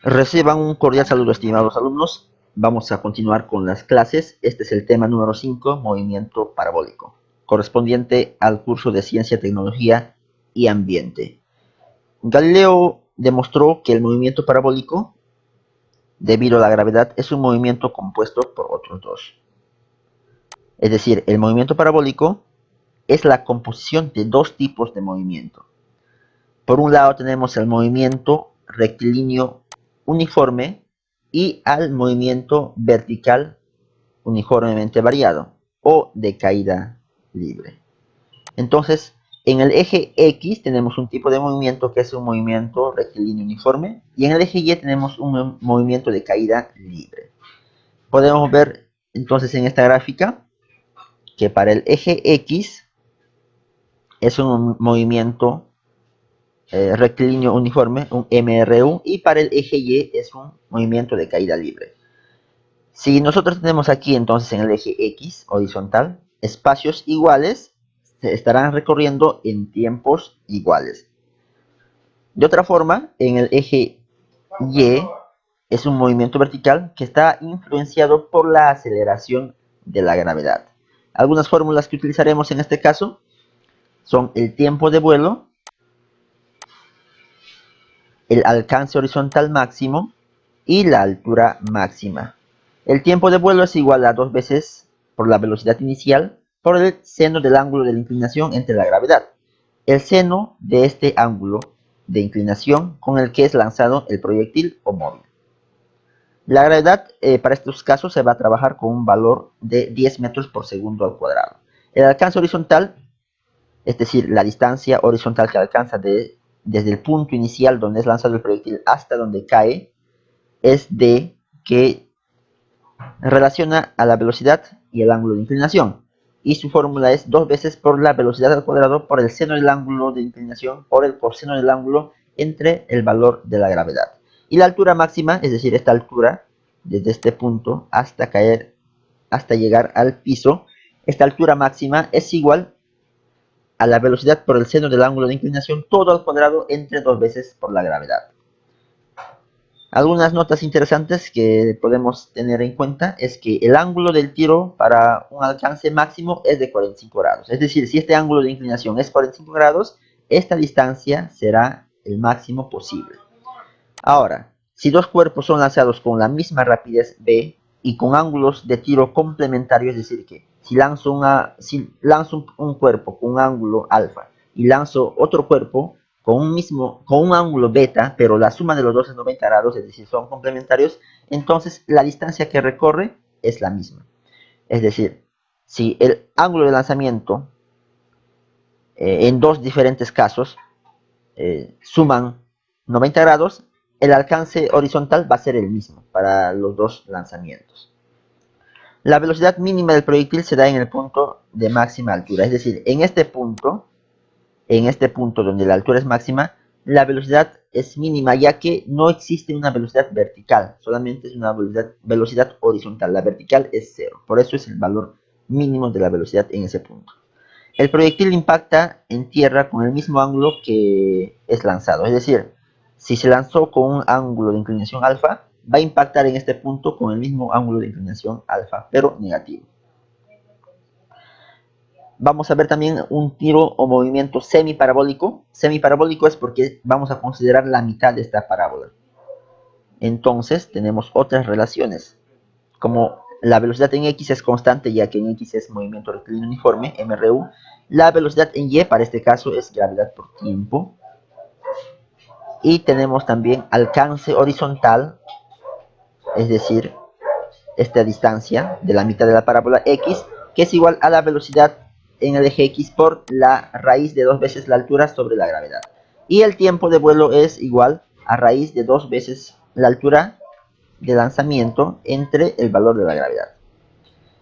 Reciban un cordial saludo, estimados alumnos. Vamos a continuar con las clases. Este es el tema número 5, movimiento parabólico, correspondiente al curso de Ciencia, Tecnología y Ambiente. Galileo demostró que el movimiento parabólico, debido a la gravedad, es un movimiento compuesto por otros dos. Es decir, el movimiento parabólico es la composición de dos tipos de movimiento. Por un lado tenemos el movimiento rectilíneo uniforme y al movimiento vertical uniformemente variado o de caída libre. Entonces, en el eje X tenemos un tipo de movimiento que es un movimiento rectilíneo uniforme y en el eje Y tenemos un movimiento de caída libre. Podemos ver entonces en esta gráfica que para el eje X es un movimiento rectilíneo uniforme, un MRU, y para el eje Y es un movimiento de caída libre. Si nosotros tenemos aquí entonces en el eje X horizontal espacios iguales, se estarán recorriendo en tiempos iguales. De otra forma, en el eje Y es un movimiento vertical que está influenciado por la aceleración de la gravedad. Algunas fórmulas que utilizaremos en este caso son el tiempo de vuelo, el alcance horizontal máximo y la altura máxima. El tiempo de vuelo es igual a 2 veces por la velocidad inicial por el seno del ángulo de la inclinación entre la gravedad. El seno de este ángulo de inclinación con el que es lanzado el proyectil o móvil. La gravedad para estos casos se va a trabajar con un valor de 10 metros por segundo al cuadrado. El alcance horizontal, es decir, la distancia horizontal que alcanza desde el punto inicial donde es lanzado el proyectil hasta donde cae, es d, que relaciona a la velocidad y el ángulo de inclinación. Y su fórmula es 2 veces por la velocidad al cuadrado por el seno del ángulo de inclinación por el coseno del ángulo entre el valor de la gravedad. Y la altura máxima, es decir, esta altura, desde este punto hasta caer, hasta llegar al piso, esta altura máxima es igual a la velocidad por el seno del ángulo de inclinación, todo al cuadrado entre 2 veces por la gravedad. Algunas notas interesantes que podemos tener en cuenta es que el ángulo del tiro para un alcance máximo es de 45 grados. Es decir, si este ángulo de inclinación es 45 grados, esta distancia será el máximo posible. Ahora, si dos cuerpos son lanzados con la misma rapidez v y con ángulos de tiro complementarios, es decir, que si lanzo un cuerpo con un ángulo alfa y lanzo otro cuerpo con un ángulo beta, pero la suma de los dos es 90 grados, es decir, son complementarios, entonces la distancia que recorre es la misma. Es decir, si el ángulo de lanzamiento en dos diferentes casos suman 90 grados, el alcance horizontal va a ser el mismo para los dos lanzamientos. La velocidad mínima del proyectil se da en el punto de máxima altura, es decir, en este punto donde la altura es máxima, la velocidad es mínima ya que no existe una velocidad vertical, solamente es una velocidad horizontal, la vertical es 0, por eso es el valor mínimo de la velocidad en ese punto. El proyectil impacta en tierra con el mismo ángulo que es lanzado, es decir, si se lanzó con un ángulo de inclinación alfa, va a impactar en este punto con el mismo ángulo de inclinación alfa, pero negativo. Vamos a ver también un tiro o movimiento semiparabólico. Semiparabólico es porque vamos a considerar la mitad de esta parábola. Entonces tenemos otras relaciones, como la velocidad en X es constante, ya que en X es movimiento rectilíneo uniforme, MRU. La velocidad en Y, para este caso, es gravedad por tiempo. Y tenemos también alcance horizontal, es decir, esta distancia de la mitad de la parábola X, que es igual a la velocidad en el eje X por la raíz de 2 veces la altura sobre la gravedad. Y el tiempo de vuelo es igual a raíz de 2 veces la altura de lanzamiento entre el valor de la gravedad.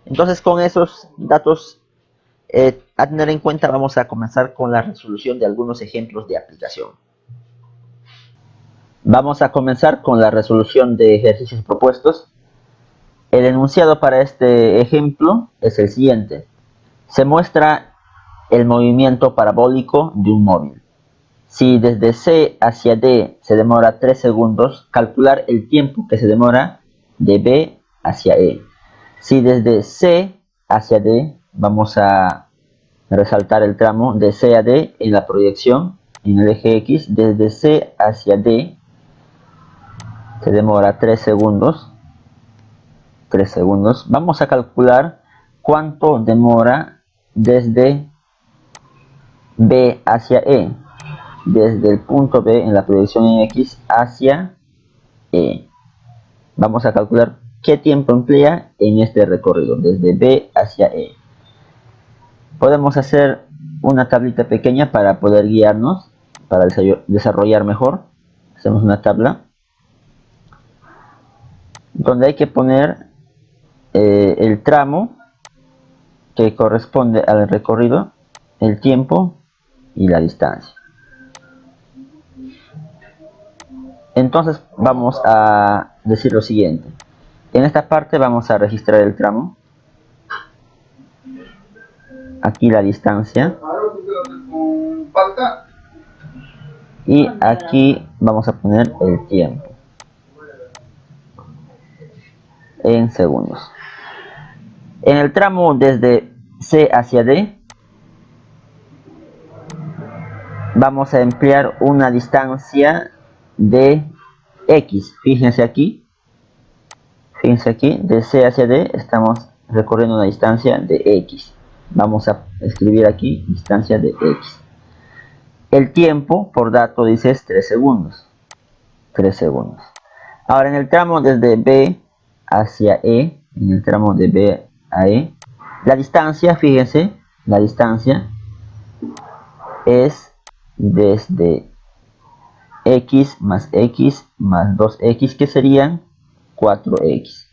Entonces, con esos datos a tener en cuenta, vamos a comenzar con la resolución de algunos ejemplos de aplicación. Vamos a comenzar con la resolución de ejercicios propuestos. El enunciado para este ejemplo es el siguiente. Se muestra el movimiento parabólico de un móvil. Si desde C hacia D se demora 3 segundos, calcular el tiempo que se demora de B hacia E. Si desde C hacia D, vamos a resaltar el tramo de C a D en la proyección en el eje X, desde C hacia D se demora 3 segundos. 3 segundos. Vamos a calcular cuánto demora desde B hacia E. Desde el punto B en la proyección en X hacia E. Vamos a calcular qué tiempo emplea en este recorrido, desde B hacia E. Podemos hacer una tablita pequeña para poder guiarnos, para desarrollar mejor. Hacemos una tabla donde hay que poner el tramo que corresponde al recorrido, el tiempo y la distancia. Entonces vamos a decir lo siguiente. En esta parte vamos a registrar el tramo. Aquí la distancia. Y aquí vamos a poner el tiempo. En segundos. En el tramo desde C hacia D, vamos a emplear una distancia de X. Fíjense aquí, de C hacia D estamos recorriendo una distancia de X. Vamos a escribir aquí distancia de X. El tiempo por dato dice 3 segundos. 3 segundos. Ahora en el tramo desde B hacia E, en el tramo de B a E, la distancia, fíjense, la distancia es desde X más 2X, que serían 4X.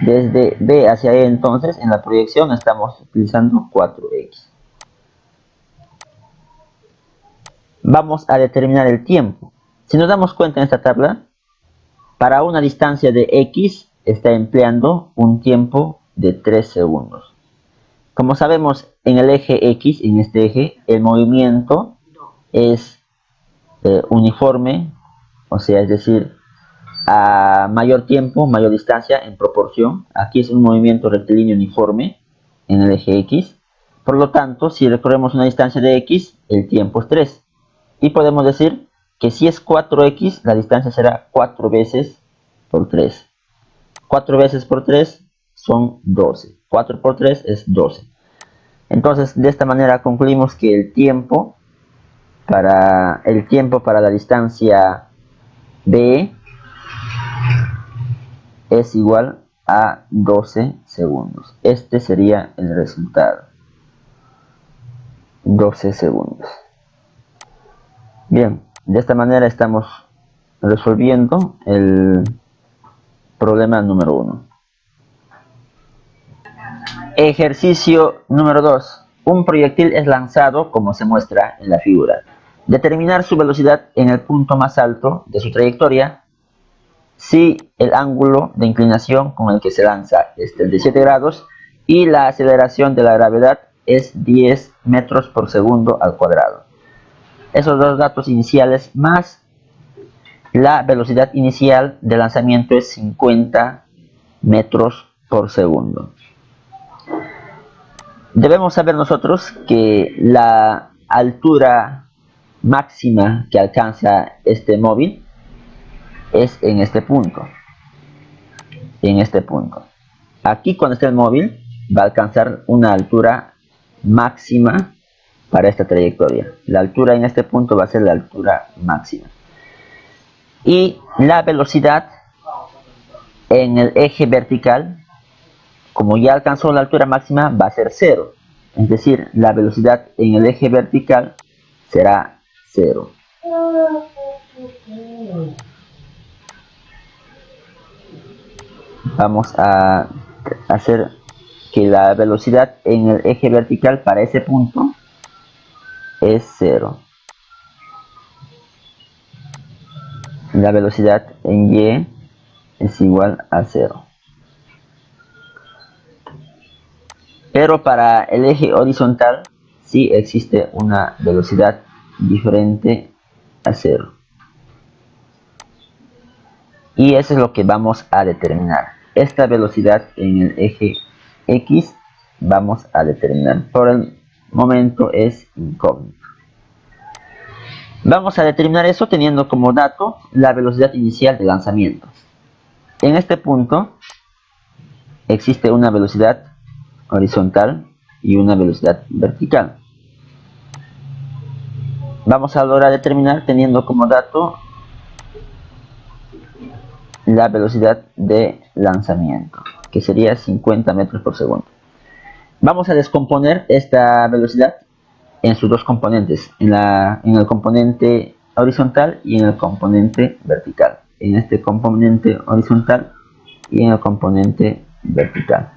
Desde B hacia E, entonces, en la proyección estamos utilizando 4X. Vamos a determinar el tiempo. Si nos damos cuenta en esta tabla, para una distancia de X está empleando un tiempo de 3 segundos. Como sabemos, en el eje X, en este eje, el movimiento es uniforme, o sea, es decir, a mayor tiempo, mayor distancia en proporción. Aquí es un movimiento rectilíneo uniforme en el eje X. Por lo tanto, si recorremos una distancia de X, el tiempo es 3. Y podemos decir que si es 4X, la distancia será 4 veces por 3. 4 veces por 3 son 12. 4 por 3 es 12. Entonces, de esta manera concluimos que el tiempo para la distancia B es igual a 12 segundos. Este sería el resultado. 12 segundos. Bien, de esta manera estamos resolviendo el problema número 1. Ejercicio número 2. Un proyectil es lanzado como se muestra en la figura. Determinar su velocidad en el punto más alto de su trayectoria si el ángulo de inclinación con el que se lanza es el de 7 grados y la aceleración de la gravedad es 10 metros por segundo al cuadrado. Esos dos datos iniciales más la velocidad inicial de lanzamiento es 50 metros por segundo. Debemos saber nosotros que la altura máxima que alcanza este móvil es en este punto. En este punto. Aquí cuando esté el móvil va a alcanzar una altura máxima para esta trayectoria. La altura en este punto va a ser la altura máxima. Y la velocidad en el eje vertical, como ya alcanzó la altura máxima, va a ser 0. Es decir, la velocidad en el eje vertical será 0. Vamos a hacer que la velocidad en el eje vertical para ese punto es 0. La velocidad en Y es igual a 0. Pero para el eje horizontal sí existe una velocidad diferente a 0. Y eso es lo que vamos a determinar. Esta velocidad en el eje X vamos a determinar. Por el momento es incógnito. Vamos a determinar eso teniendo como dato la velocidad inicial de lanzamiento. En este punto existe una velocidad horizontal y una velocidad vertical. Vamos a lograr determinar teniendo como dato la velocidad de lanzamiento, que sería 50 metros por segundo. Vamos a descomponer esta velocidad en sus dos componentes, en el componente horizontal y en el componente vertical. En este componente horizontal y en el componente vertical.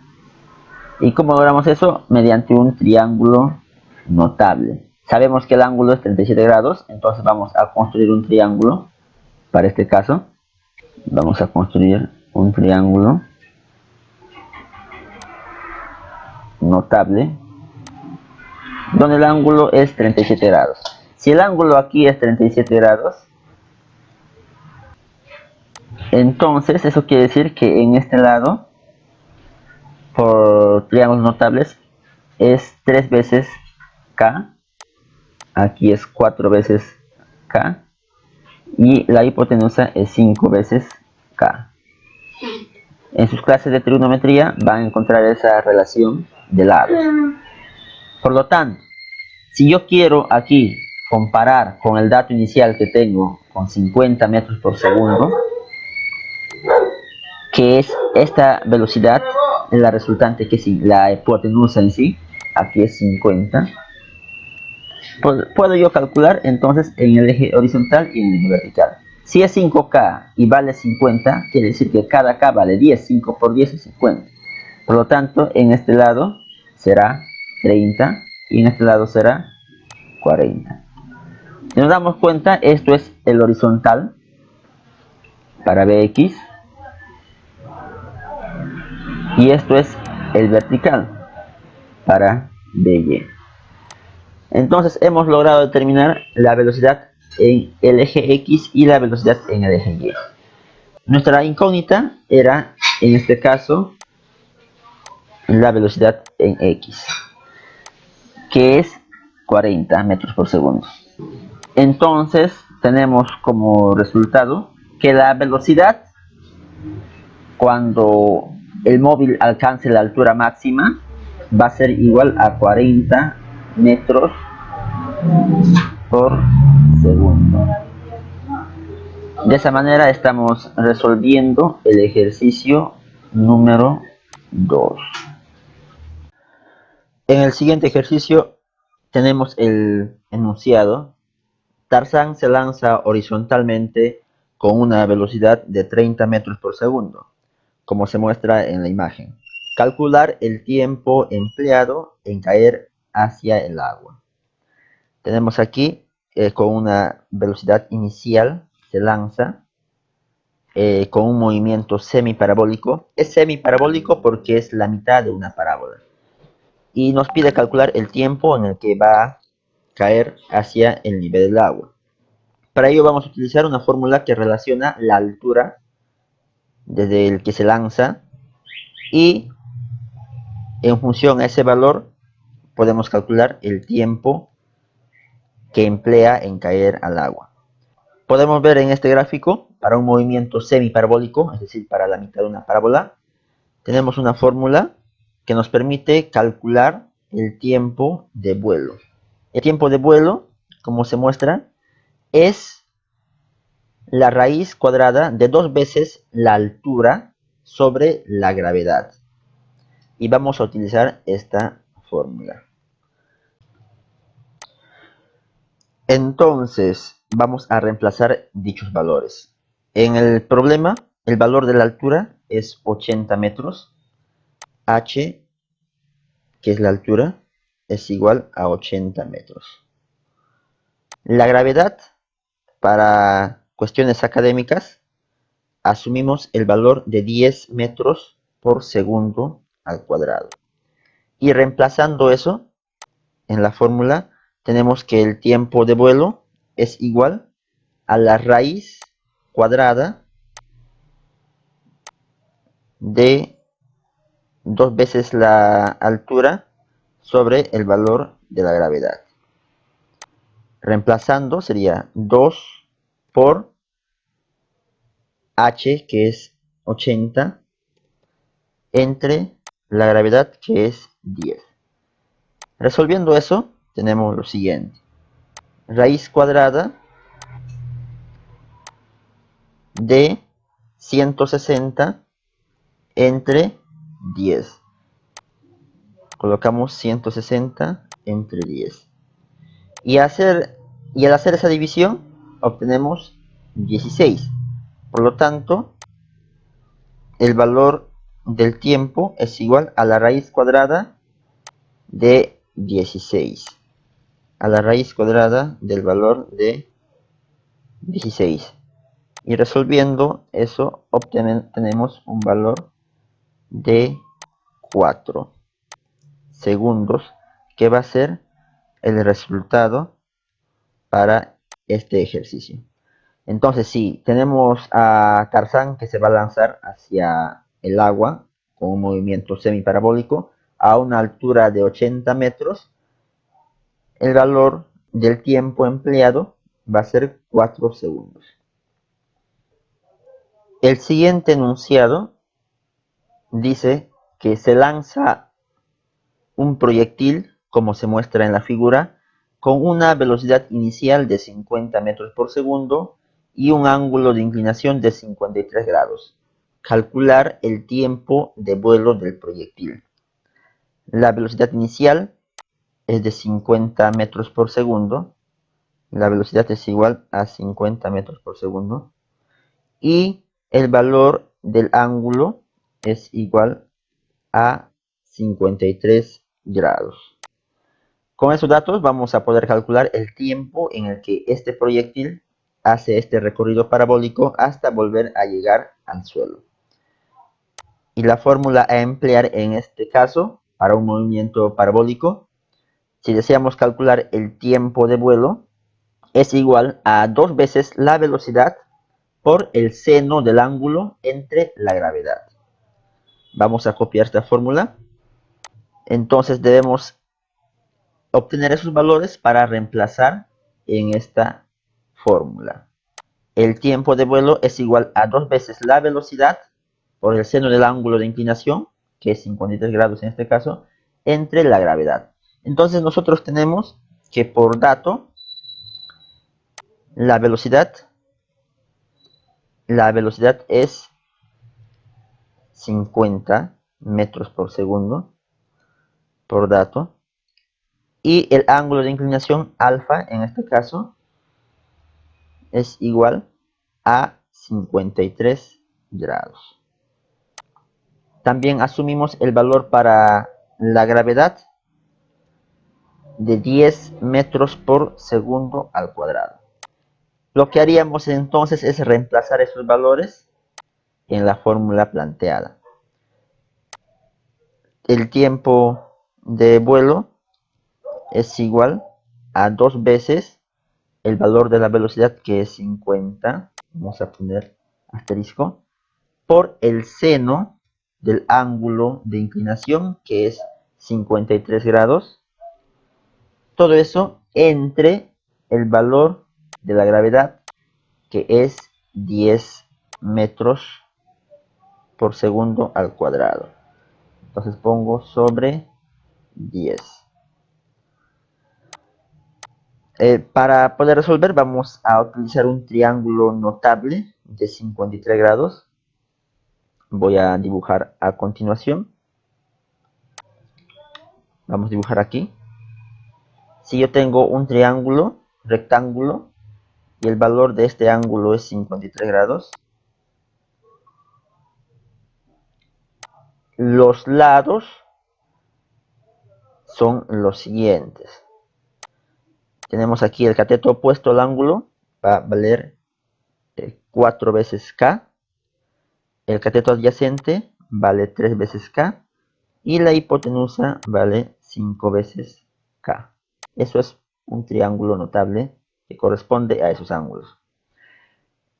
¿Y cómo logramos eso? Mediante un triángulo notable. Sabemos que el ángulo es 37 grados, entonces vamos a construir un triángulo. Para este caso, vamos a construir un triángulo notable donde el ángulo es 37 grados. Si el ángulo aquí es 37 grados, entonces eso quiere decir que en este lado, por triángulos notables, es 3 veces K, aquí es 4 veces K, y la hipotenusa es 5 veces K. En sus clases de trigonometría van a encontrar esa relación de lado. Por lo tanto, si yo quiero aquí comparar con el dato inicial que tengo con 50 metros por segundo, que es esta velocidad, la resultante que es la hipotenusa en sí, aquí es 50, puedo yo calcular entonces en el eje horizontal y en el eje vertical. Si es 5K y vale 50, quiere decir que cada K vale 10, 5 por 10 es 50. Por lo tanto, en este lado será 30 y en este lado será 40. Si nos damos cuenta, esto es el horizontal para Bx y esto es el vertical para By. Entonces hemos logrado determinar la velocidad en el eje X y la velocidad en el eje Y. Nuestra incógnita era, en este caso, la velocidad en X, que es 40 metros por segundo. Entonces tenemos como resultado que la velocidad cuando el móvil alcance la altura máxima va a ser igual a 40 metros por segundo. De esa manera estamos resolviendo el ejercicio número 2. En el siguiente ejercicio tenemos el enunciado. Tarzán se lanza horizontalmente con una velocidad de 30 metros por segundo, como se muestra en la imagen. Calcular el tiempo empleado en caer hacia el agua. Tenemos aquí con una velocidad inicial se lanza con un movimiento semiparabólico. Es semiparabólico porque es la mitad de una parábola. Y nos pide calcular el tiempo en el que va a caer hacia el nivel del agua. Para ello vamos a utilizar una fórmula que relaciona la altura desde el que se lanza y en función a ese valor podemos calcular el tiempo que emplea en caer al agua. Podemos ver en este gráfico, para un movimiento semiparabólico, es decir, para la mitad de una parábola, tenemos una fórmula que nos permite calcular el tiempo de vuelo. El tiempo de vuelo, como se muestra, es la raíz cuadrada de 2 veces la altura sobre la gravedad. Y vamos a utilizar esta fórmula. Entonces, vamos a reemplazar dichos valores. En el problema, el valor de la altura es 80 metros. H, que es la altura, es igual a 80 metros. La gravedad, para cuestiones académicas, asumimos el valor de 10 metros por segundo al cuadrado. Y reemplazando eso en la fórmula, tenemos que el tiempo de vuelo es igual a la raíz cuadrada de 2 veces la altura sobre el valor de la gravedad. Reemplazando sería 2 por h, que es 80, entre la gravedad, que es 10. Resolviendo eso, tenemos lo siguiente. Raíz cuadrada de 160 entre 10. Colocamos 160 entre 10. Y al hacer esa división, obtenemos 16. Por lo tanto, el valor del tiempo es igual a la raíz cuadrada de 16. A la raíz cuadrada del valor de 16. Y resolviendo eso, tenemos un valor de 4 segundos, que va a ser el resultado para este ejercicio. Entonces, si tenemos a Tarzán que se va a lanzar hacia el agua con un movimiento semiparabólico a una altura de 80 metros, el valor del tiempo empleado va a ser 4 segundos. El siguiente enunciado dice que se lanza un proyectil, como se muestra en la figura, con una velocidad inicial de 50 metros por segundo y un ángulo de inclinación de 53 grados. Calcular el tiempo de vuelo del proyectil. La velocidad inicial es de 50 metros por segundo. La velocidad es igual a 50 metros por segundo. Y el valor del ángulo es igual a 53 grados. Con esos datos vamos a poder calcular el tiempo en el que este proyectil hace este recorrido parabólico hasta volver a llegar al suelo. Y la fórmula a emplear en este caso para un movimiento parabólico, si deseamos calcular el tiempo de vuelo, es igual a 2 veces la velocidad por el seno del ángulo entre la gravedad. Vamos a copiar esta fórmula. Entonces debemos obtener esos valores para reemplazar en esta fórmula. El tiempo de vuelo es igual a 2 veces la velocidad por el seno del ángulo de inclinación, que es 53 grados en este caso, entre la gravedad. Entonces nosotros tenemos que por dato la velocidad es 50 metros por segundo por dato, y el ángulo de inclinación alfa en este caso es igual a 53 grados. También asumimos el valor para la gravedad de 10 metros por segundo al cuadrado. Lo que haríamos entonces es reemplazar esos valores en la fórmula planteada. El tiempo de vuelo es igual a 2 veces el valor de la velocidad, que es 50, vamos a poner asterisco, por el seno del ángulo de inclinación, que es 53 grados. Todo eso entre el valor de la gravedad, que es 10 metros por segundo al cuadrado. Entonces pongo sobre 10. Para poder resolver vamos a utilizar un triángulo notable de 53 grados. Voy a dibujar a continuación. Vamos a dibujar aquí. Si yo tengo un triángulo rectángulo y el valor de este ángulo es 53 grados, los lados son los siguientes. Tenemos aquí el cateto opuesto al ángulo, va a valer 4 veces K. El cateto adyacente vale 3 veces K. Y la hipotenusa vale 5 veces K. Eso es un triángulo notable que corresponde a esos ángulos.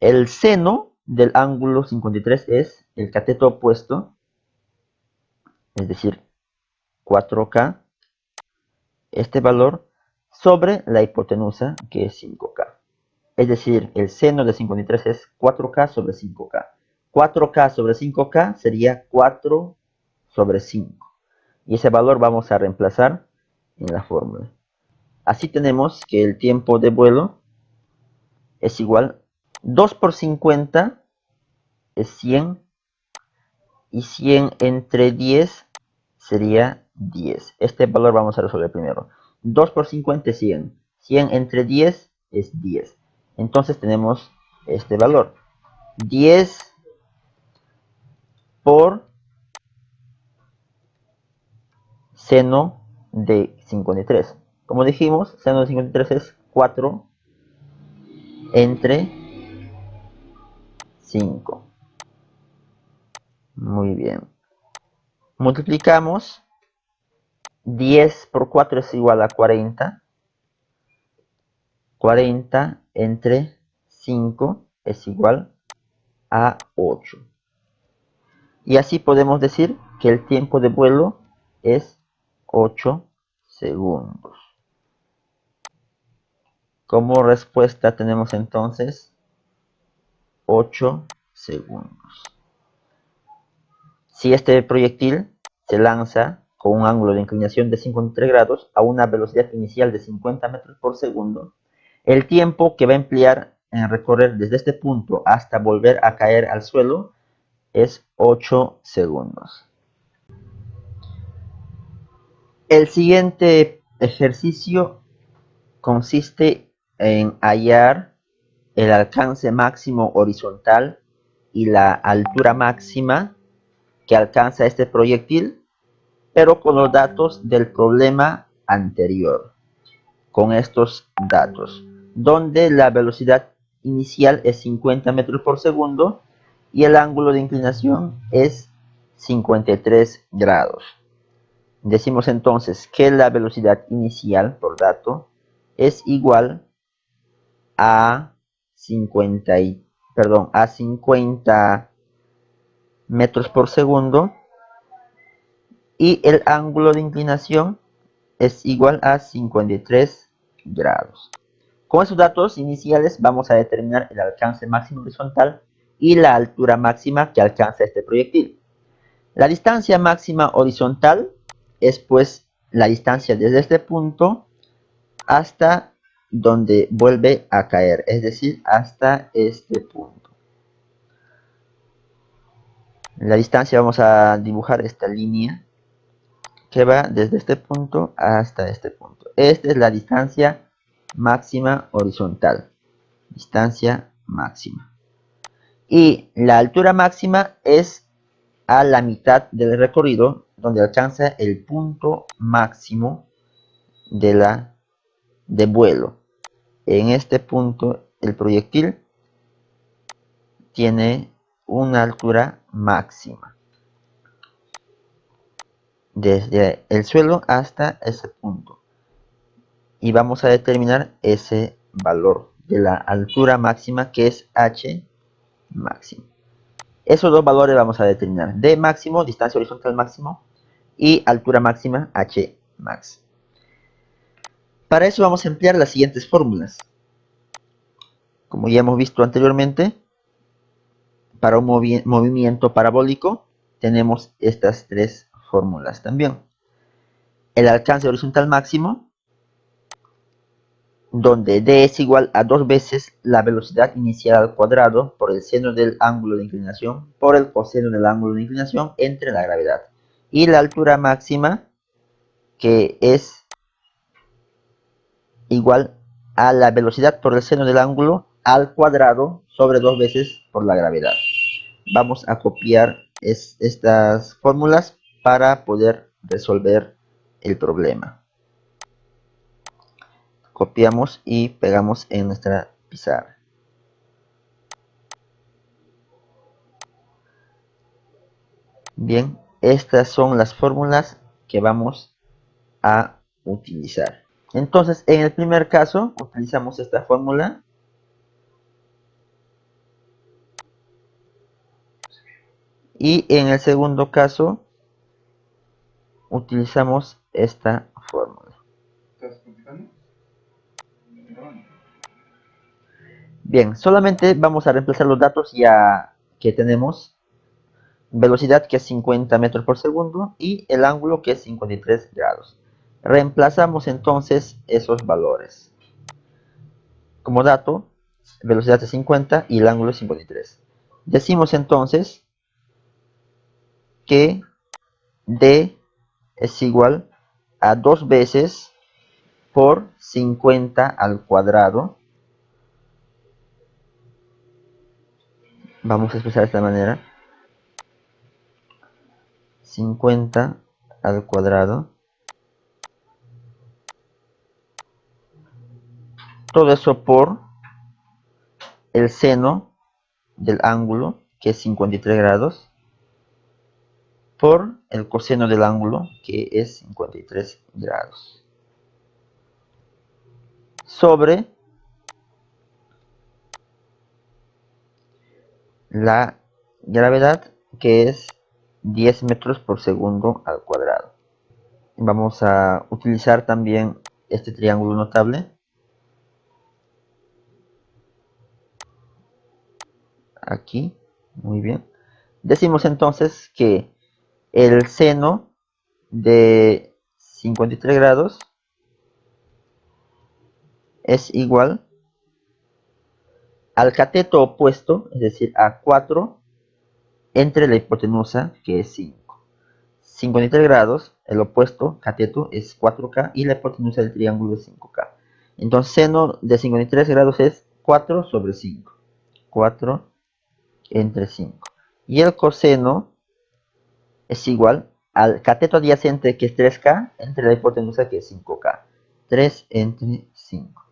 El seno del ángulo 53 es el cateto opuesto, es decir, 4K, este valor sobre la hipotenusa, que es 5K. Es decir, el seno de 53 es 4K sobre 5K. 4K sobre 5K sería 4 sobre 5. Y ese valor vamos a reemplazar en la fórmula. Así tenemos que el tiempo de vuelo es igual, 2 por 50 es 100, y 100 entre 10 sería 10. Este valor vamos a resolver primero. 2 por 50 es 100. 100 entre 10 es 10. Entonces tenemos este valor. 10 por seno de 53. Como dijimos, seno de 53 es 4 entre 5. Muy bien. Multiplicamos. 10 por 4 es igual a 40. 40 entre 5 es igual a 8. Y así podemos decir que el tiempo de vuelo es 8 segundos. Como respuesta tenemos entonces 8 segundos. Si este proyectil se lanza con un ángulo de inclinación de 53 grados a una velocidad inicial de 50 metros por segundo, el tiempo que va a emplear en recorrer desde este punto hasta volver a caer al suelo es 8 segundos. El siguiente ejercicio consiste en hallar el alcance máximo horizontal y la altura máxima que alcanza este proyectil, pero con los datos del problema anterior. Con estos datos, donde la velocidad inicial es 50 metros por segundo y el ángulo de inclinación es 53 grados. Decimos entonces que la velocidad inicial por dato es igual a 50 metros por segundo y el ángulo de inclinación es igual a 53 grados. Con esos datos iniciales vamos a determinar el alcance máximo horizontal y la altura máxima que alcanza este proyectil. La distancia máxima horizontal es pues la distancia desde este punto hasta donde vuelve a caer, es decir, hasta este punto. La distancia vamos a dibujar esta línea que va desde este punto hasta este punto. Esta es la distancia máxima horizontal. Distancia máxima. Y la altura máxima es a la mitad del recorrido, donde alcanza el punto máximo de vuelo. En este punto el proyectil tiene una altura máxima desde el suelo hasta ese punto, y vamos a determinar ese valor de la altura máxima, que es h máximo. Esos dos valores vamos a determinar: d máximo, distancia horizontal máximo, y altura máxima, h max. Para eso vamos a emplear las siguientes fórmulas. Como ya hemos visto anteriormente, para un movimiento parabólico tenemos estas tres fórmulas también. El alcance horizontal máximo, donde d es igual a 2 veces la velocidad inicial al cuadrado por el seno del ángulo de inclinación por el coseno del ángulo de inclinación entre la gravedad. Y la altura máxima, que es igual a la velocidad por el seno del ángulo al cuadrado sobre 2 veces por la gravedad. Vamos a copiar estas fórmulas para poder resolver el problema. Copiamos y pegamos en nuestra pizarra. Bien, estas son las fórmulas que vamos a utilizar. Entonces, en el primer caso, utilizamos esta fórmula. Y en el segundo caso, utilizamos esta fórmula. Bien, solamente vamos a reemplazar los datos ya que tenemos. Velocidad que es 50 metros por segundo y el ángulo que es 53 grados. Reemplazamos entonces esos valores. Como dato, velocidad es 50 y el ángulo es 53. Decimos entonces que D es igual a 2 veces por 50 al cuadrado. Vamos a expresar de esta manera. 50 al cuadrado. Todo eso por el seno del ángulo, que es 53 grados, por el coseno del ángulo, que es 53 grados, sobre la gravedad, que es 10 metros por segundo al cuadrado. Vamos a utilizar también este triángulo notable. Aquí, muy bien. Decimos entonces que el seno de 53 grados es igual al cateto opuesto, es decir, a 4 entre la hipotenusa, que es 5. 53 grados, el opuesto, cateto, es 4K y la hipotenusa del triángulo es 5K. Entonces, seno de 53 grados es 4 sobre 5. 4 entre 5. Y el coseno es igual al cateto adyacente, que es 3K, entre la hipotenusa, que es 5K. 3 entre 5.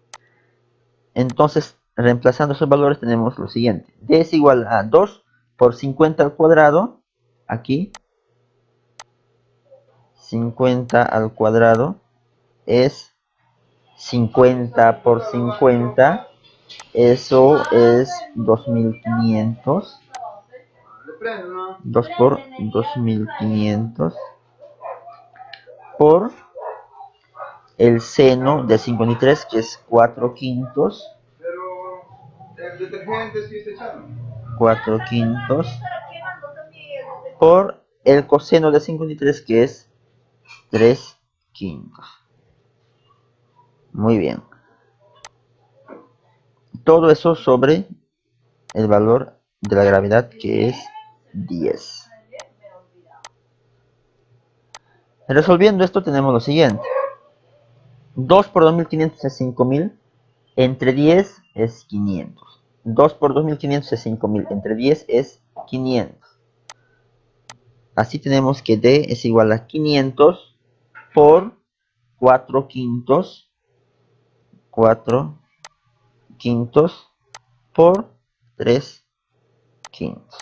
Entonces, reemplazando esos valores tenemos lo siguiente. D es igual a 2 por 50 al cuadrado. Aquí, 50 al cuadrado es 50 por 50. Eso es 2500. 2 por 2500 por el seno de 53, que es 4 quintos. Pero el detergente sí está echado. 4 quintos por el coseno de 53, que es 3 quintos. Muy bien. Todo eso sobre el valor de la gravedad, que es 10. Resolviendo esto tenemos lo siguiente. 2 por 2500 es 5000. Entre 10 es 500. 2 por 2500 es 5000. Entre 10 es 500. Así tenemos que D es igual a 500 por 4 quintos. 4 quintos por 3 quintos.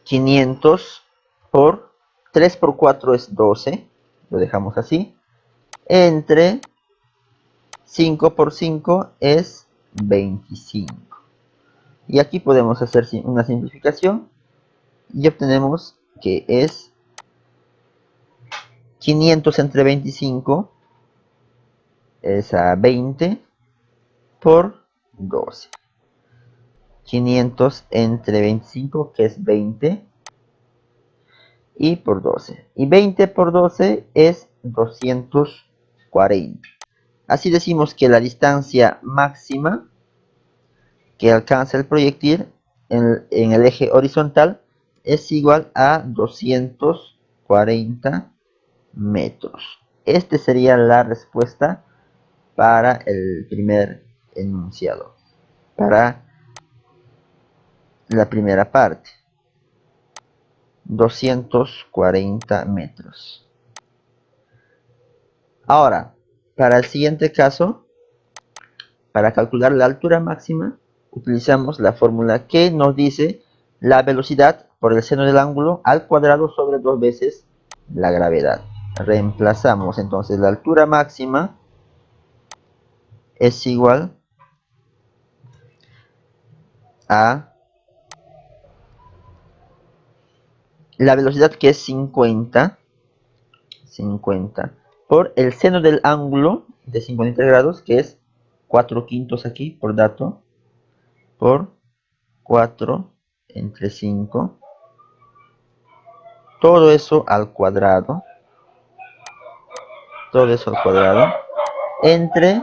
$500 por 3 por 4 es 12. Lo dejamos así. Entre 5 por 5 es 25. Y aquí podemos hacer una simplificación y obtenemos que es 500 entre 25 es a 20 por 12. 500 entre 25, que es 20, y por 12. Y 20 por 12 es 240. Así decimos que la distancia máxima que alcanza el proyectil en el eje horizontal es igual a 240 metros. Esta sería la respuesta para el primer enunciado, para la primera parte. 240 metros. Ahora, para el siguiente caso, para calcular la altura máxima, utilizamos la fórmula que nos dice la velocidad por el seno del ángulo al cuadrado sobre 2 veces la gravedad. Reemplazamos entonces la altura máxima es igual a la velocidad, que es 50 por el seno del ángulo de 50 grados, que es 4/5 aquí por dato, por 4 entre 5, todo eso al cuadrado, entre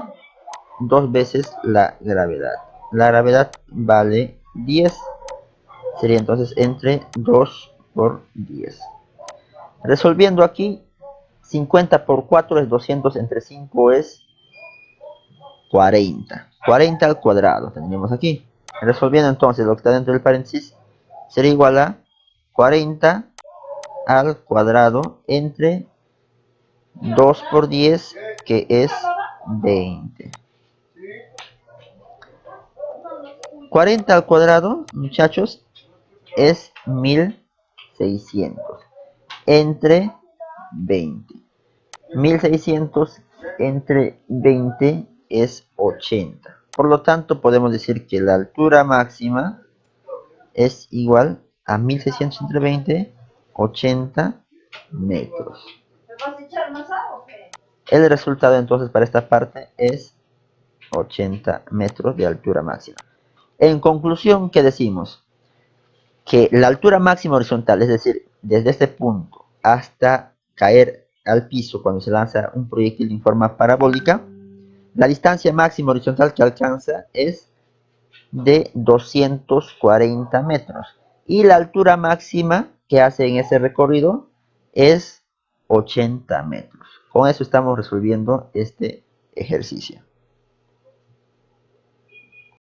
2 veces la gravedad. La gravedad vale 10, sería entonces entre 2 por 10. Resolviendo aquí, 50 por 4 es 200, entre 5 es 40. 40 al cuadrado tendríamos aquí. Resolviendo entonces lo que está dentro del paréntesis, será igual a 40 al cuadrado entre 2 por 10, que es 20. 40 al cuadrado, muchachos, es 1600 entre 20. 1600 entre 20 es 80. Por lo tanto, podemos decir que la altura máxima es igual a 1600 entre 20, 80 metros. El resultado entonces para esta parte es 80 metros de altura máxima. En conclusión, ¿qué decimos? Que la altura máxima horizontal, es decir, desde este punto hasta caer al piso cuando se lanza un proyectil en forma parabólica, la distancia máxima horizontal que alcanza es de 240 metros. Y la altura máxima que hace en ese recorrido es 80 metros. Con eso estamos resolviendo este ejercicio.